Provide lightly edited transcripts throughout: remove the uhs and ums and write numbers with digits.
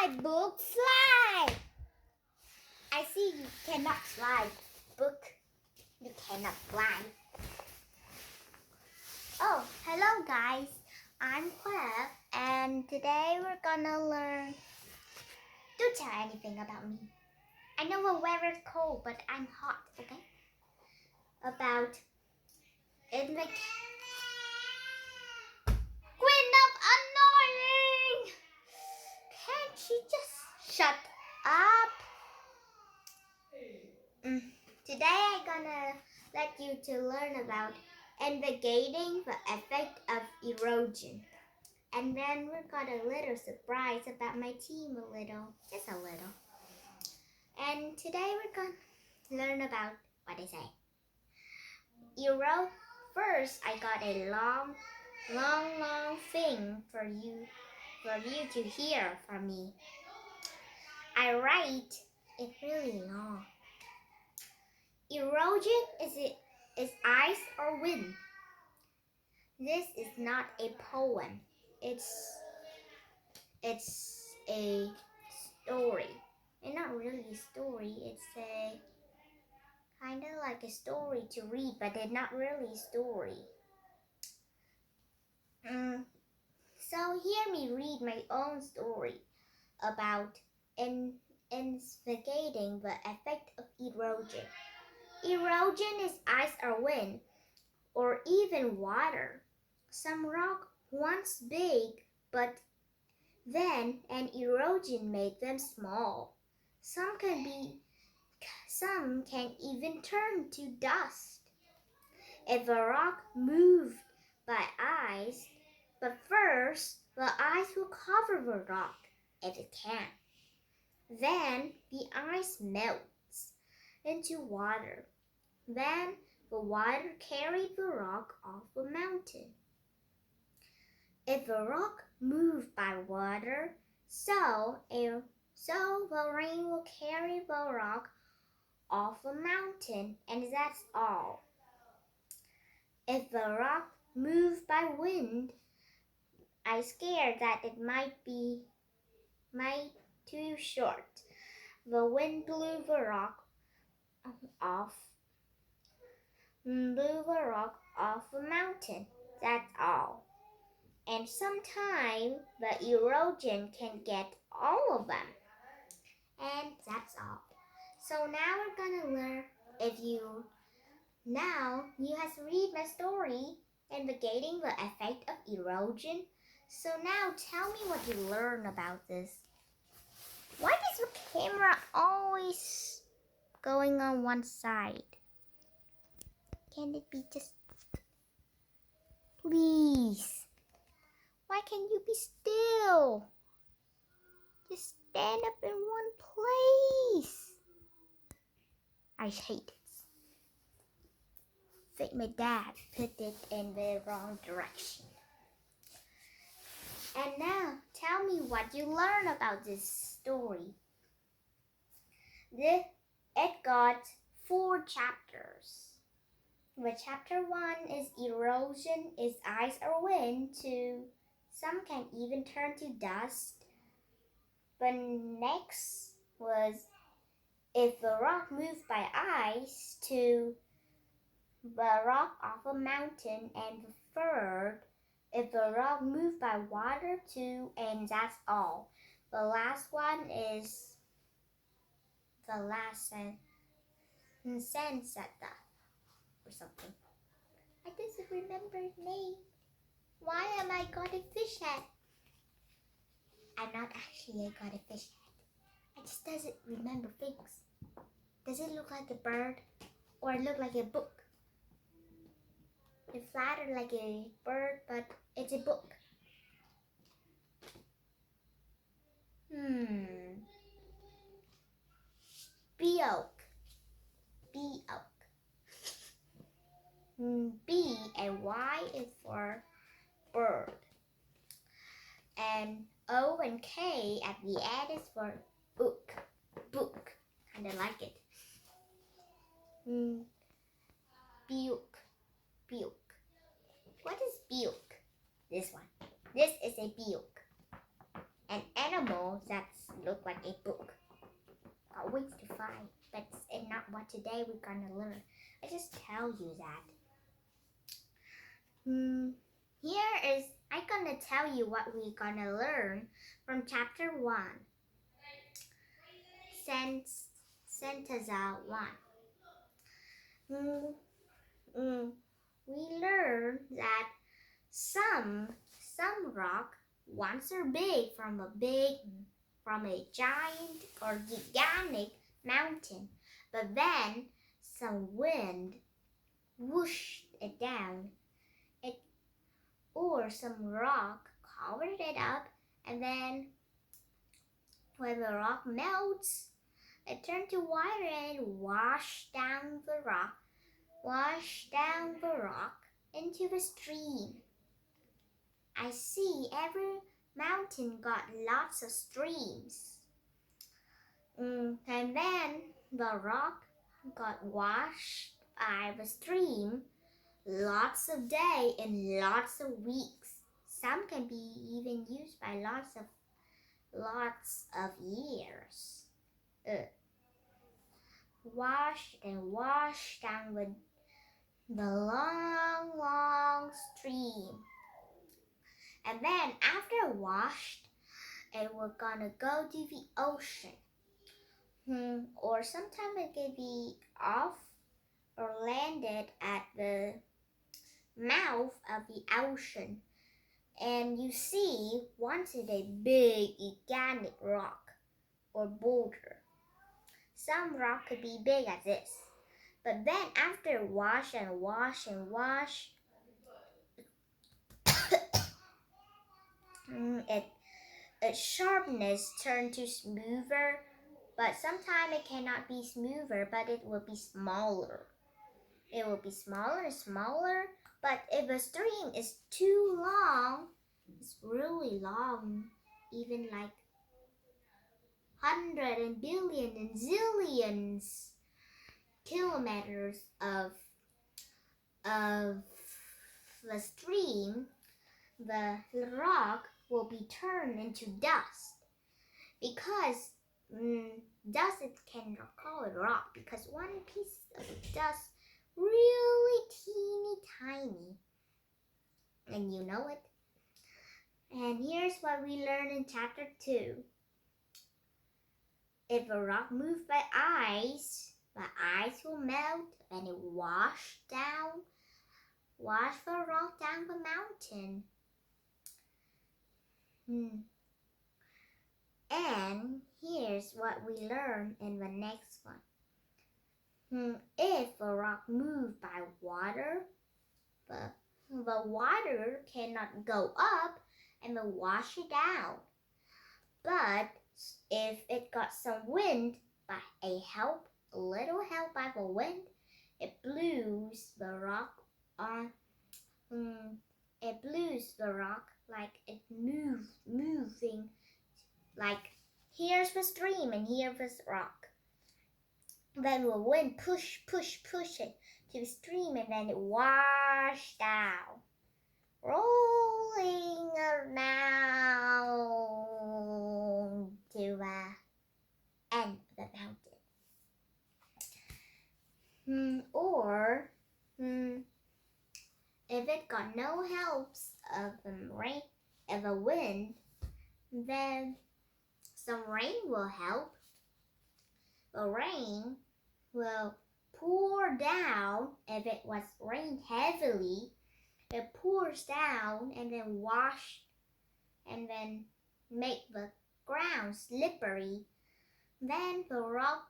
Fly, book, fly. I see you cannot fly, book. You cannot fly. Oh, hello guys. I'm Claire, and today we're gonna learn. Don't tell anything about me. I know the weather's cold, but I'm hot, okay? About in the Queen of Annoying! Can't she just shut up? Today I'm gonna let you to learn about investigating the effect of erosion. And then we got a little surprise about my team just a little. And today we're gonna learn about what I say. First, I got a long thing for you to hear from me. I write it really long. Erosion is ice or wind. This is not a poem. It's a story. And not really a story. It's a kind of like a story to read, but it's not really a story. So hear me read my own story about investigating the effect of erosion. Erosion is ice or wind, or even water. Some rock once big, but then an erosion made them small. Some can even turn to dust. If a rock moved by ice, but first the ice will cover the rock if it can. Then the ice melts into water. Then the water carried the rock off the mountain. If the rock moved by water, so the rain will carry the rock off the mountain, and that's all. If the rock moved by wind, I'm scared that it might too short. The wind blew the rock off the mountain. That's all. And sometimes the erosion can get all of them. And that's all. So now we're gonna learn Now you have to read my story, investigating the effect of erosion. So now tell me what you learn about this. Why is the camera always going on one side? Can it be just... Please. Why can't you be still? Just stand up in one place. I hate it. I think my dad put it in the wrong direction. And now, tell me what you learned about this story. It got 4 chapters. The chapter 1 is erosion is ice or wind. 2, some can even turn to dust. But next was if the rock moved by ice. 2, the rock off a mountain. And the 3rd, if the rock moved by water. 2, and that's all. The last one is the last sentence or something. I doesn't remember his name. Why am I got a fish head? I'm not actually a got a fish head. I just doesn't remember things. Does it look like a bird or look like a book? It's flattered like a bird, but it's a book. Be-oak. B and Y is for bird. And O and K at the end is for book. Kinda like it. Beuk. What is beuk? This one. This is a beuk. And animals that look like a book. Got wings to fly, but it's not what today we're gonna learn. I just tell you that. Here is, I'm gonna tell you what we're gonna learn from chapter 1. Sentenza 1. We learn that some rock once are big from a giant or gigantic mountain, but then some wind whooshed it down. Or some rock covered it up, and then when the rock melts, it turned to water and washed down the rock into the stream. I see every mountain got lots of streams. And then the rock got washed by the stream lots of days and lots of weeks. Some can be even used by lots of years. Wash down with the long stream. And then after washed, it will gonna go to the ocean. Or sometimes it can be off or landed at the mouth of the ocean. And you see, once it's a big gigantic rock or boulder. Some rock could be big as this. But then after wash, its sharpness turned to smoother. But sometimes it cannot be smoother, but it will be smaller. It will be smaller and smaller. But if a stream is too long, it's really long, even like hundred and billion and zillions kilometers of the stream, the rock will be turned into dust. Because dust, it cannot call it rock, because one piece of dust really teeny tiny, and you know it. And here's what we learned in chapter 2. If a rock moved by ice, the ice will melt and it wash the rock down the mountain. And here's what we learn in the next one. If a rock moved by water, the water cannot go up and wash it down. But if it got some wind, by a little help by the wind, it blows the rock on. It blows the rock like it moving. Like here's the stream and here's the rock. Then the wind push it to the stream, and then it washed down, rolling around to the end of the mountain. Or if it got no helps of the rain, of the wind, then some rain will help. The rain will pour down. If it was rained heavily, it pours down and then wash and then make the ground slippery. Then the rock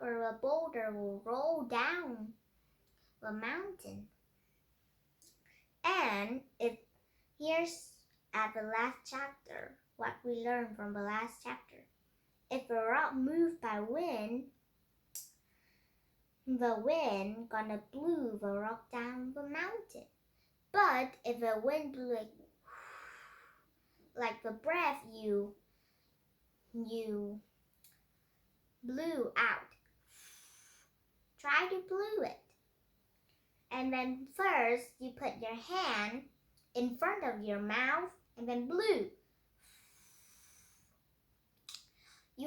or a boulder will roll down the mountain. And here's at the last chapter what we learned from the last chapter. If a rock moved by wind, the wind gonna blow the rock down the mountain. But if the wind blew like the breath you blew out, try to blow it. And then first you put your hand in front of your mouth and then blow.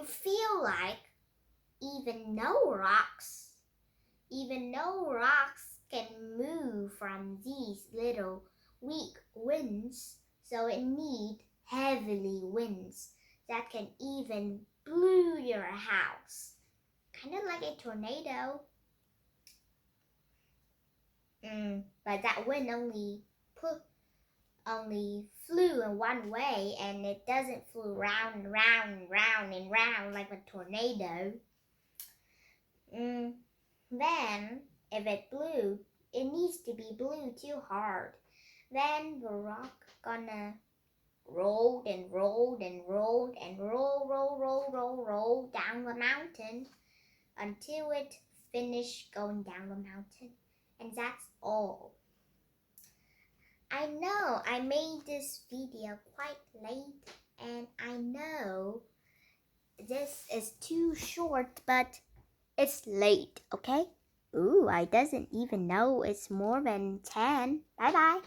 feel like even no rocks can move from these little weak winds, so it needs heavily winds that can even blow your house, kind of like a tornado. But that wind only flew in one way, and it doesn't flew round and round and round and round like a tornado. Then, if it blew, it needs to be blew too hard. Then the rock gonna roll and roll and roll and roll down the mountain until it finished going down the mountain. And that's all. I know I made this video quite late, and I know this is too short, but it's late, okay? Ooh, I doesn't even know it's more than 10. Bye-bye.